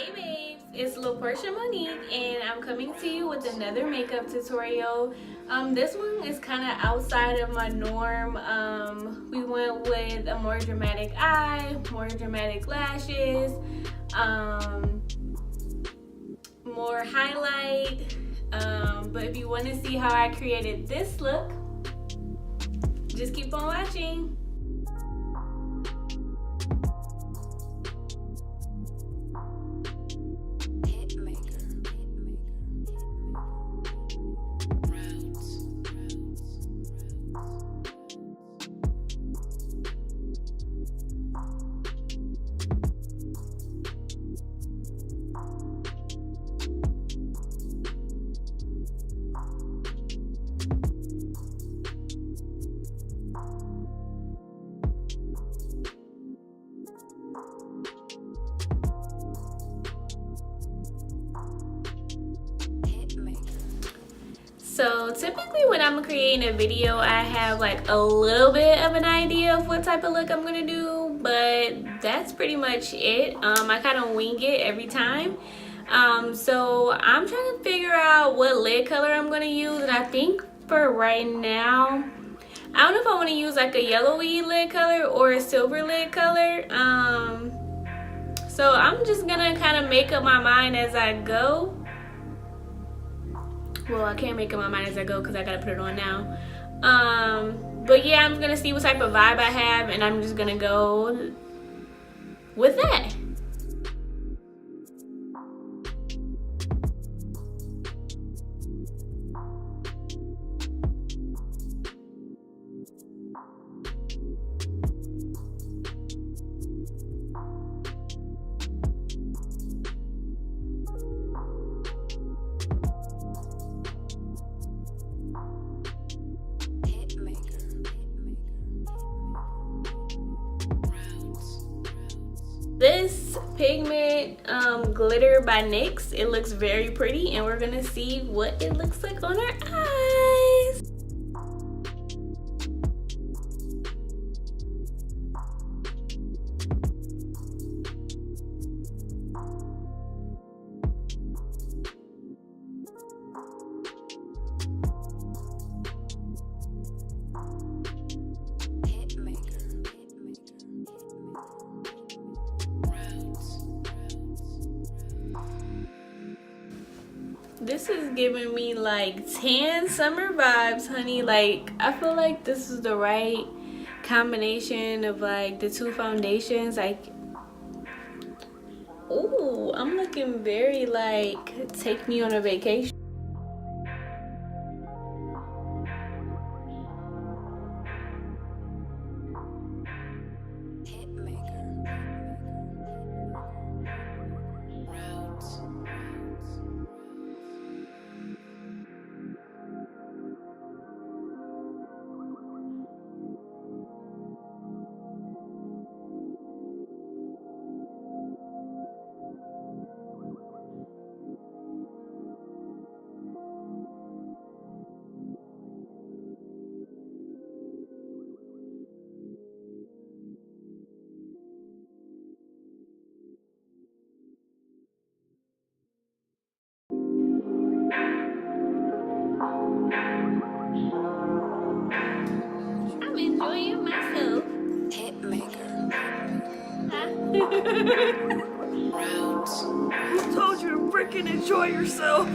Hey babes, it's Lil Portia Monique and I'm coming to you with another makeup tutorial. This one is kind of outside of my norm. We went with a more dramatic eye, more dramatic lashes, more highlight. But if you want to see how I created this look, just keep on watching. So typically when I'm creating a video, I have like a little bit of an idea of what type of look I'm gonna do, but that's pretty much it. I kind of wing it every time. So I'm trying to figure out what lid color I'm gonna use, and I think for right now, I don't know if I want to use like a yellowy lid color or a silver lid color. So I'm just gonna kind of make up my mind as I go. Well, I can't make up my mind as I go because I gotta put it on now. But yeah, I'm gonna see what type of vibe I have, and I'm just gonna go with that. This pigment glitter by NYX, it looks very pretty, and we're gonna see what it looks like on our eyes. This is giving me like tan summer vibes, honey. Like, I feel like this is the right combination of like the two foundations. Like, ooh, I'm looking very like take me on a vacation. I'm enjoying myself. Who told you to freaking enjoy yourself?